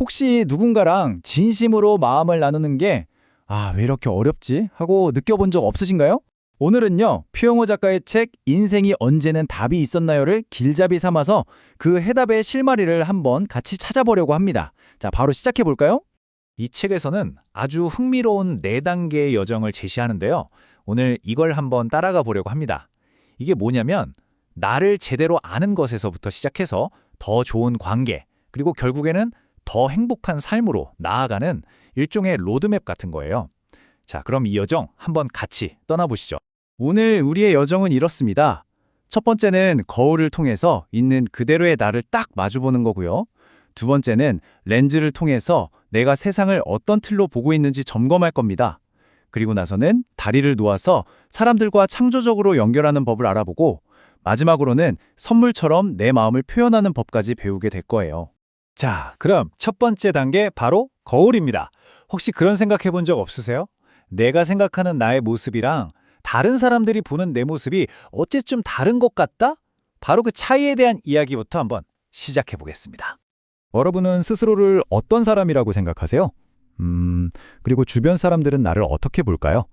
혹시 누군가랑 진심으로 마음을 나누는 게 왜 이렇게 어렵지? 하고 느껴본 적 없으신가요? 오늘은요, 표영호 작가의 책 인생이 언제는 답이 있었나요를 길잡이 삼아서 그 해답의 실마리를 한번 같이 찾아보려고 합니다. 자, 바로 시작해 볼까요? 이 책에서는 아주 흥미로운 4단계의 여정을 제시하는데요. 오늘 이걸 한번 따라가 보려고 합니다. 이게 뭐냐면 나를 제대로 아는 것에서부터 시작해서 더 좋은 관계, 그리고 결국에는 더 행복한 삶으로 나아가는 일종의 로드맵 같은 거예요. 자, 그럼 이 여정 한번 같이 떠나보시죠. 오늘 우리의 여정은 이렇습니다. 첫 번째는 거울을 통해서 있는 그대로의 나를 딱 마주보는 거고요. 두 번째는 렌즈를 통해서 내가 세상을 어떤 틀로 보고 있는지 점검할 겁니다. 그리고 나서는 다리를 놓아서 사람들과 창조적으로 연결하는 법을 알아보고 마지막으로는 선물처럼 내 마음을 표현하는 법까지 배우게 될 거예요. 자, 그럼 첫 번째 단계 바로 거울입니다. 혹시 그런 생각 해본 적 없으세요? 내가 생각하는 나의 모습이랑 다른 사람들이 보는 내 모습이 어째좀 다른 것 같다? 바로 그 차이에 대한 이야기부터 한번 시작해 보겠습니다. 여러분은 스스로를 어떤 사람이라고 생각하세요? 그리고 주변 사람들은 나를 어떻게 볼까요?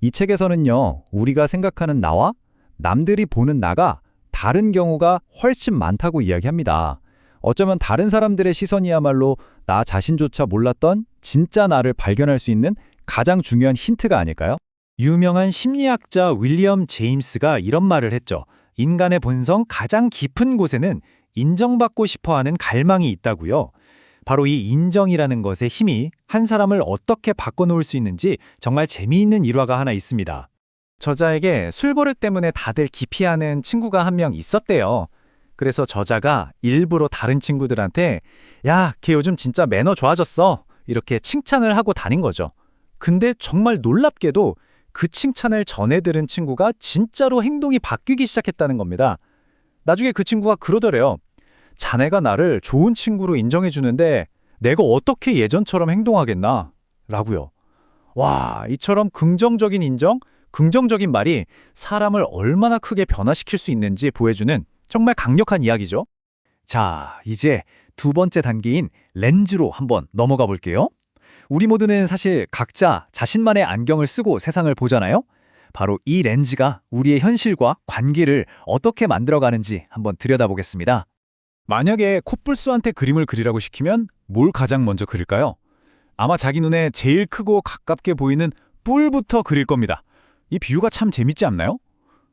이 책에서는요, 우리가 생각하는 나와 남들이 보는 나가 다른 경우가 훨씬 많다고 이야기합니다. 어쩌면 다른 사람들의 시선이야말로 나 자신조차 몰랐던 진짜 나를 발견할 수 있는 가장 중요한 힌트가 아닐까요? 유명한 심리학자 윌리엄 제임스가 이런 말을 했죠. 인간의 본성 가장 깊은 곳에는 인정받고 싶어하는 갈망이 있다고요. 바로 이 인정이라는 것의 힘이 한 사람을 어떻게 바꿔놓을 수 있는지 정말 재미있는 일화가 하나 있습니다. 저자에게 술 버릇 때문에 다들 기피하는 친구가 한 명 있었대요. 그래서 저자가 일부러 다른 친구들한테 야, 걔 요즘 진짜 매너 좋아졌어. 이렇게 칭찬을 하고 다닌 거죠. 근데 정말 놀랍게도 그 칭찬을 전해 들은 친구가 진짜로 행동이 바뀌기 시작했다는 겁니다. 나중에 그 친구가 그러더래요. 자네가 나를 좋은 친구로 인정해 주는데 내가 어떻게 예전처럼 행동하겠나? 라고요. 와, 이처럼 긍정적인 인정, 긍정적인 말이 사람을 얼마나 크게 변화시킬 수 있는지 보여주는 정말 강력한 이야기죠. 자, 이제 두 번째 단계인 렌즈로 한번 넘어가 볼게요. 우리 모두는 사실 각자 자신만의 안경을 쓰고 세상을 보잖아요. 바로 이 렌즈가 우리의 현실과 관계를 어떻게 만들어가는지 한번 들여다보겠습니다. 만약에 코뿔소한테 그림을 그리라고 시키면 뭘 가장 먼저 그릴까요? 아마 자기 눈에 제일 크고 가깝게 보이는 뿔부터 그릴 겁니다. 이 비유가 참 재밌지 않나요?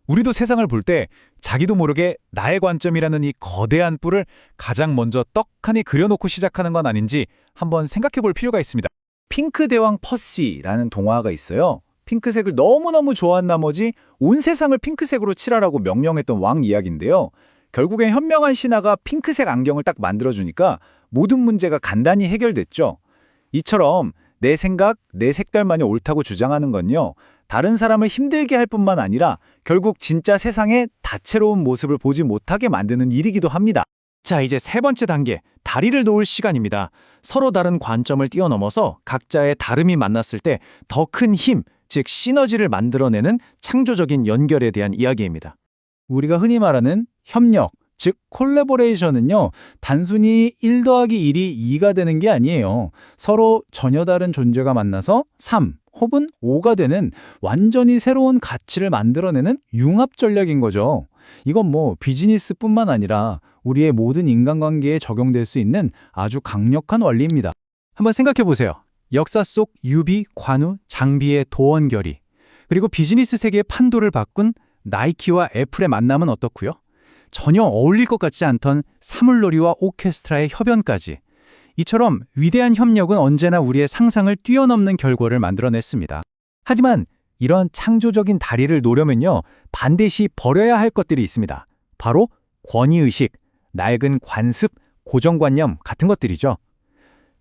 우리도 세상을 볼 때 자기도 모르게 나의 관점이라는 이 거대한 뿔을 가장 먼저 떡하니 그려놓고 시작하는 건 아닌지 한번 생각해 볼 필요가 있습니다. 핑크 대왕 퍼시라는 동화가 있어요. 핑크색을 너무너무 좋아한 나머지 온 세상을 핑크색으로 칠하라고 명령했던 왕 이야기인데요. 결국엔 현명한 신하가 핑크색 안경을 딱 만들어주니까 모든 문제가 간단히 해결됐죠. 이처럼 내 생각, 내 색깔만이 옳다고 주장하는 건요, 다른 사람을 힘들게 할 뿐만 아니라 결국 진짜 세상의 다채로운 모습을 보지 못하게 만드는 일이기도 합니다. 자, 이제 세 번째 단계, 다리를 놓을 시간입니다. 서로 다른 관점을 뛰어넘어서 각자의 다름이 만났을 때 더 큰 힘, 즉 시너지를 만들어내는 창조적인 연결에 대한 이야기입니다. 우리가 흔히 말하는 협력, 즉 콜래보레이션은요, 단순히 1 더하기 1이 2가 되는 게 아니에요. 서로 전혀 다른 존재가 만나서 3 혹은 5가 되는 완전히 새로운 가치를 만들어내는 융합 전략인 거죠. 이건 비즈니스뿐만 아니라 우리의 모든 인간관계에 적용될 수 있는 아주 강력한 원리입니다. 한번 생각해 보세요. 역사 속 유비, 관우, 장비의 도원결의, 그리고 비즈니스 세계의 판도를 바꾼 나이키와 애플의 만남은 어떻고요? 전혀 어울릴 것 같지 않던 사물놀이와 오케스트라의 협연까지. 이처럼 위대한 협력은 언제나 우리의 상상을 뛰어넘는 결과를 만들어냈습니다. 하지만 이런 창조적인 다리를 놓으려면요, 반드시 버려야 할 것들이 있습니다. 바로 권위의식, 낡은 관습, 고정관념 같은 것들이죠.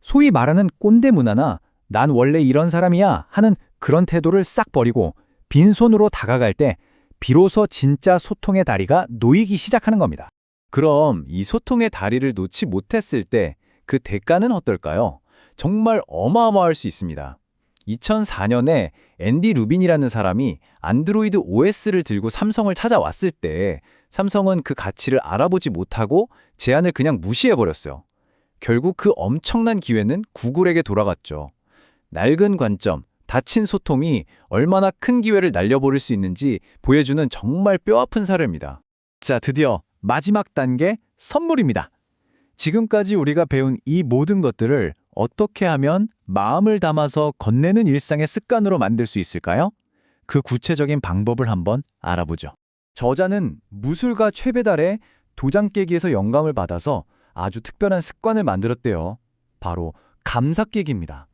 소위 말하는 꼰대 문화나 난 원래 이런 사람이야 하는 그런 태도를 싹 버리고 빈손으로 다가갈 때 비로소 진짜 소통의 다리가 놓이기 시작하는 겁니다. 그럼 이 소통의 다리를 놓지 못했을 때 그 대가는 어떨까요? 정말 어마어마할 수 있습니다. 2004년에 앤디 루빈이라는 사람이 안드로이드 OS를 들고 삼성을 찾아왔을 때 삼성은 그 가치를 알아보지 못하고 제안을 그냥 무시해버렸어요. 결국 그 엄청난 기회는 구글에게 돌아갔죠. 낡은 관점, 닫힌 소통이 얼마나 큰 기회를 날려버릴 수 있는지 보여주는 정말 뼈아픈 사례입니다. 자, 드디어 마지막 단계 선물입니다. 지금까지 우리가 배운 이 모든 것들을 어떻게 하면 마음을 담아서 건네는 일상의 습관으로 만들 수 있을까요? 그 구체적인 방법을 한번 알아보죠. 저자는 무술가 최배달의 도장 깨기에서 영감을 받아서 아주 특별한 습관을 만들었대요. 바로 감사 깨기입니다.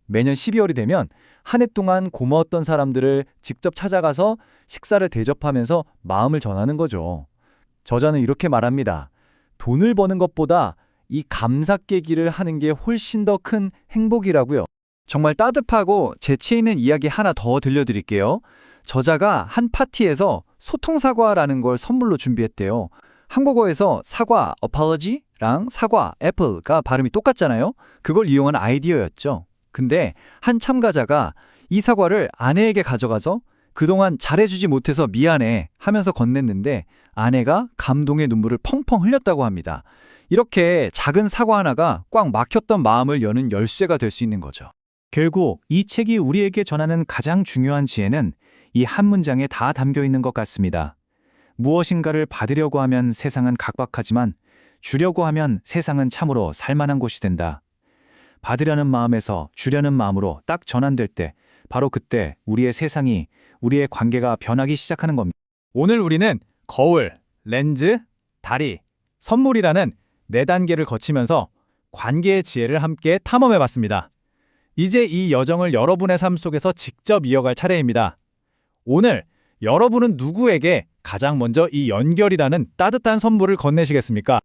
매년 12월이 되면 한 해 동안 고마웠던 사람들을 직접 찾아가서 식사를 대접하면서 마음을 전하는 거죠. 저자는 이렇게 말합니다. 돈을 버는 것보다 이 감사 깨기를 하는 게 훨씬 더 큰 행복이라고요. 정말 따뜻하고 재치 있는 이야기 하나 더 들려드릴게요. 저자가 한 파티에서 소통사과라는 걸 선물로 준비했대요. 한국어에서 사과, apology랑 사과, apple가 발음이 똑같잖아요. 그걸 이용한 아이디어였죠. 근데 한 참가자가 이 사과를 아내에게 가져가서 그동안 잘해주지 못해서 미안해 하면서 건넸는데 아내가 감동의 눈물을 펑펑 흘렸다고 합니다. 이렇게 작은 사과 하나가 꽉 막혔던 마음을 여는 열쇠가 될 수 있는 거죠. 결국 이 책이 우리에게 전하는 가장 중요한 지혜는 이 한 문장에 다 담겨 있는 것 같습니다. 무엇인가를 받으려고 하면 세상은 각박하지만 주려고 하면 세상은 참으로 살만한 곳이 된다. 받으려는 마음에서 주려는 마음으로 딱 전환될 때 바로 그때 우리의 세상이, 우리의 관계가 변하기 시작하는 겁니다. 오늘 우리는 거울, 렌즈, 다리, 선물이라는 4단계를 거치면서 관계의 지혜를 함께 탐험해봤습니다. 이제 이 여정을 여러분의 삶 속에서 직접 이어갈 차례입니다. 오늘 여러분은 누구에게 가장 먼저 이 연결이라는 따뜻한 선물을 건네시겠습니까?